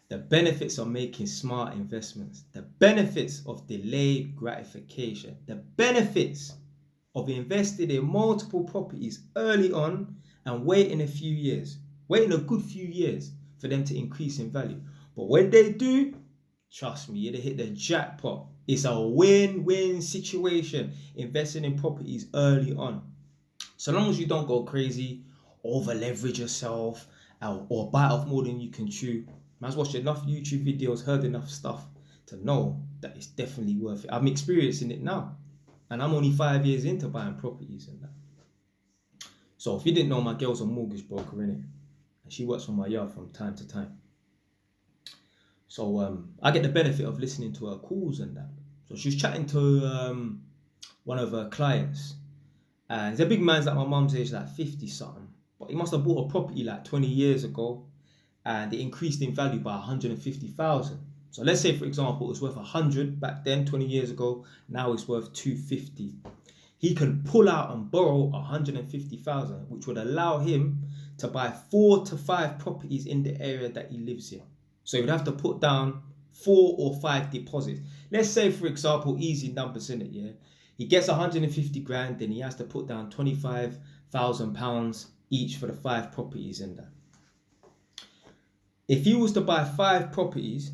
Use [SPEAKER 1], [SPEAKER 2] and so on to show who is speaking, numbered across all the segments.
[SPEAKER 1] the benefits of making smart investments, the benefits of delayed gratification, the benefits of investing in multiple properties early on and waiting a good few years for them to increase in value. But when they do, trust me, they hit the jackpot. It's a win-win situation investing in properties early on. So long as you don't go crazy, over leverage yourself, or bite off more than you can chew. Man's watched enough YouTube videos, heard enough stuff to know that it's definitely worth it. I'm experiencing it now, and I'm only 5 years into buying properties and that. So if you didn't know, my girl's a mortgage broker, innit? And she works on my yard from time to time. So I get the benefit of listening to her calls and that. So she was chatting to one of her clients, and he's a big man's like my mum's age, like 50 something, but he must have bought a property like 20 years ago, and it increased in value by 150,000. So let's say, for example, it was worth 100 back then, 20 years ago. Now it's worth 250. He can pull out and borrow 150,000, which would allow him to buy 4 to 5 properties in the area that he lives in. So he'd have to put down 4 or 5 deposits. Let's say, for example, easy numbers in it, yeah. He gets 150 grand, then he has to put down £25,000 each for the 5 properties in that. If he was to buy 5 properties,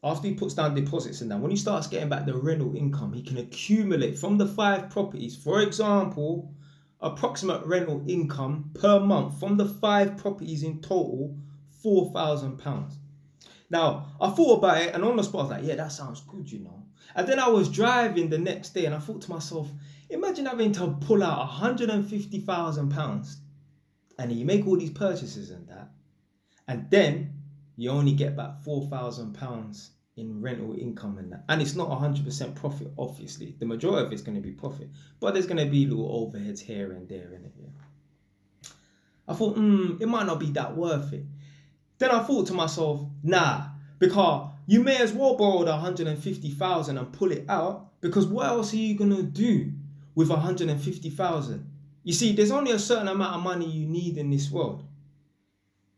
[SPEAKER 1] after he puts down deposits and that, when he starts getting back the rental income, he can accumulate from the 5 properties, for example, approximate rental income per month from the 5 properties in total, £4,000. Now, I thought about it, and on the spot I was like, yeah, that sounds good, you know. And then I was driving the next day and I thought to myself, imagine having to pull out £150,000 and you make all these purchases and that, and then you only get back £4,000 in rental income and that. And it's not 100% profit, obviously. The majority of it's going to be profit, but there's going to be little overheads here and there in it. Yeah. I thought, it might not be that worth it. Then I thought to myself, nah, because you may as well borrow the 150,000 and pull it out, because what else are you going to do with 150,000? You see, there's only a certain amount of money you need in this world.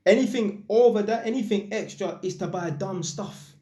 [SPEAKER 1] Anything over that, anything extra is to buy dumb stuff.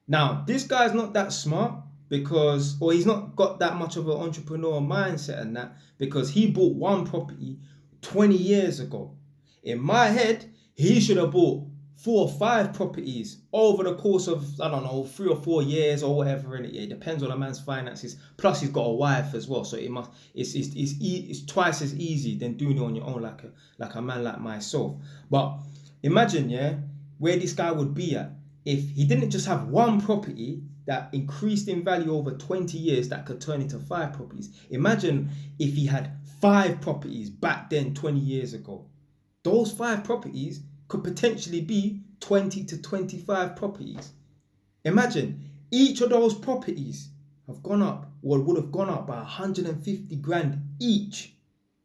[SPEAKER 1] Now, this guy's not that smart or he's not got that much of an entrepreneur mindset and that, because he bought one property 20 years ago. In my head, he should have bought 4 or 5 properties over the course of, I don't know, 3 or 4 years or whatever. And it depends on a man's finances. Plus, he's got a wife as well, so it's twice as easy than doing it on your own, like a man like myself. But imagine, yeah, where this guy would be at if he didn't just have one property that increased in value over 20 years that could turn into 5 properties. Imagine if he had 5 properties back then 20 years ago. Those 5 properties could potentially be 20 to 25 properties. Imagine each of those properties have gone up, or would have gone up by 150 grand each.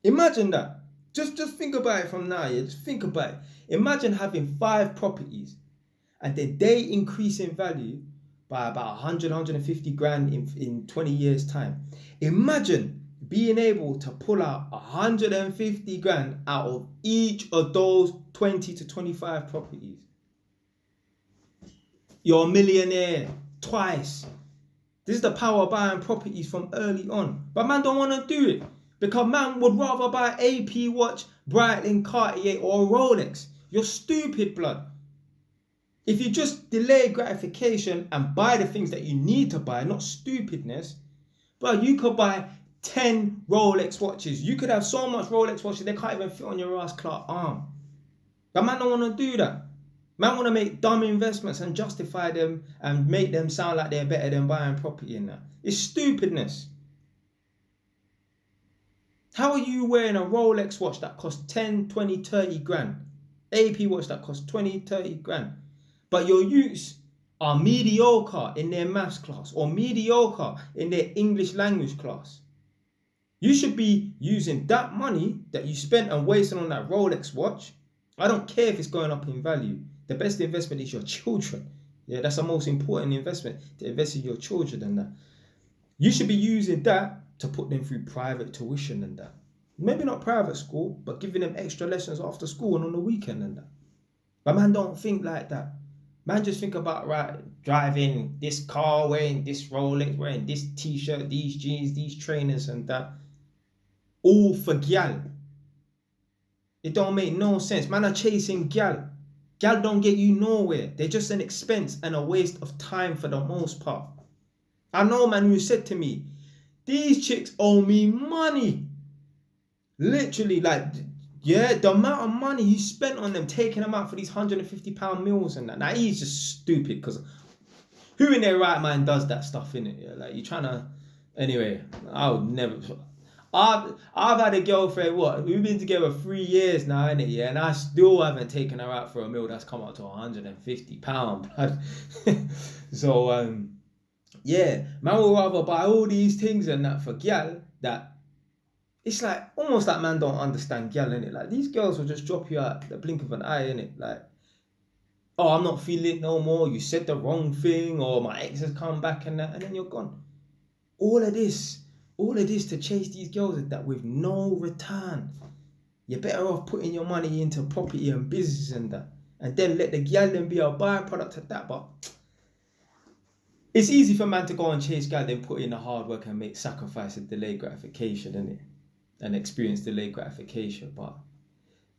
[SPEAKER 1] Imagine that. Just think about it from now. Yeah? Just think about it. Imagine having 5 properties and then they increase in value by about 100, 150 grand in 20 years time. Imagine being able to pull out 150 grand out of each of those 20 to 25 properties. You're a millionaire twice. This is the power of buying properties from early on. But man don't want to do it, because man would rather buy AP watch, Breitling, Cartier or a Rolex. You're stupid, blood. If you just delay gratification and buy the things that you need to buy, not stupidness, but you could buy 10 Rolex watches. You could have so much Rolex watches they can't even fit on your ass Clark arm. But man don't want to do that. Man want to make dumb investments and justify them and make them sound like they're better than buying property in that. It's stupidness. How are you wearing a Rolex watch that costs 10, 20, 30 grand? AP watch that costs 20, 30 grand. But your youths are mediocre in their maths class or mediocre in their English language class. You should be using that money that you spent and wasted on that Rolex watch. I don't care if it's going up in value. The best investment is your children. Yeah, that's the most important investment, to invest in your children and that. You should be using that to put them through private tuition and that. Maybe not private school, but giving them extra lessons after school and on the weekend and that. But man don't think like that. Man just think about driving this car, wearing this Rolex, wearing this t-shirt, these jeans, these trainers and that. All for gal. It don't make no sense. Man are chasing gal. Gal don't get you nowhere. They're just an expense and a waste of time for the most part. I know man who said to me, these chicks owe me money. Literally, like, yeah, the amount of money he spent on them, taking them out for these £150 meals and that. Now, he's just stupid because who in their right mind does that stuff, innit? Yeah, like, you're trying to... Anyway, I would never... I've had a girlfriend, we've been together 3 years now, innit? Yeah, and I still haven't taken her out for a meal that's come out to £150. So, yeah, man will rather buy all these things and that for gal that it's like almost like man don't understand gal, innit? Like these girls will just drop you out the blink of an eye, innit? Like, oh, I'm not feeling it no more, you said the wrong thing, or my ex has come back and that, and then you're gone. All of this to chase these girls that with no return. You're better off putting your money into property and business and that, and then let the gal then be a byproduct of that. But it's easy for man to go and chase gal, then put in the hard work and make sacrifice and delayed gratification, innit? And experience delayed gratification. But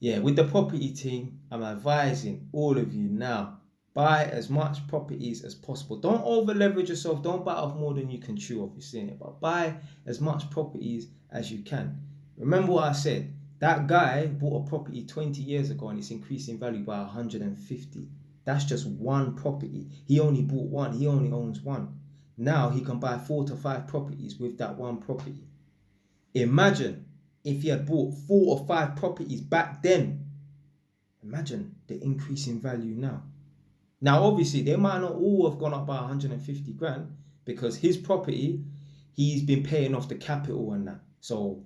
[SPEAKER 1] yeah, with the property thing, I'm advising all of you now, buy as much properties as possible. Don't over leverage yourself. Don't bite off more than you can chew, obviously, innit? But buy as much properties as you can. Remember what I said, that guy bought a property 20 years ago and it's increased in value by 150. That's just one property. He only bought one. He only owns one. Now he can buy 4 to 5 properties with that one property. Imagine if he had bought 4 or 5 properties back then. Imagine the increase in value now. Now, obviously, they might not all have gone up by 150 grand because his property, he's been paying off the capital and that. So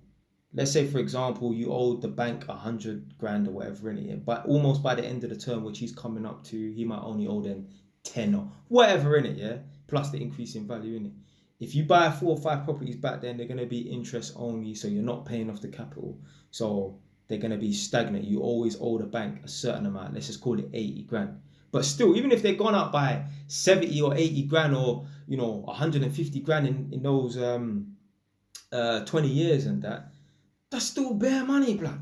[SPEAKER 1] let's say, for example, you owed the bank 100 grand or whatever in it, but almost by the end of the term, which he's coming up to, he might only owe them 10 or whatever in it, yeah? Plus the increase in value in it. If you buy 4 or 5 properties back then, they're going to be interest only, so you're not paying off the capital. So they're going to be stagnant. You always owe the bank a certain amount. Let's just call it 80 grand. But still, even if they've gone up by 70 or 80 grand or, 150 grand in those 20 years and that, that's still bare money, blood.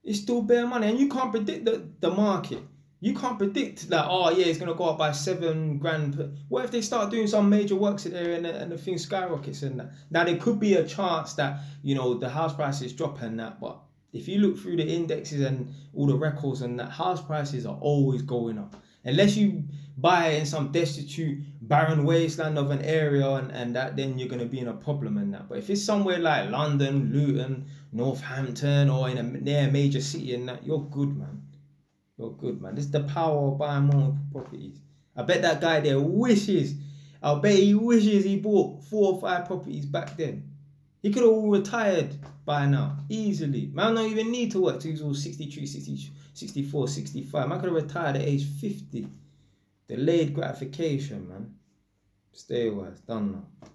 [SPEAKER 1] It's still bare money. And you can't predict the market. You can't predict that, it's going to go up by 7 grand. What if they start doing some major works in there and the thing skyrockets and that? Now, there could be a chance that, the house prices drop and that. But if you look through the indexes and all the records and that, house prices are always going up. Unless you buy in some destitute, barren wasteland of an area and that, then you're going to be in a problem and that. But if it's somewhere like London, Luton, Northampton, or in a near major city and that, you're good, man. You're good, man. This is the power of buying multiple properties. I bet that guy there wishes he bought 4 or 5 properties back then. He could have all retired by now, easily. Man don't even need to work till he's all 63, 64, 65. Man could have retired at age 50. Delayed gratification, man. Stay away, it's done now.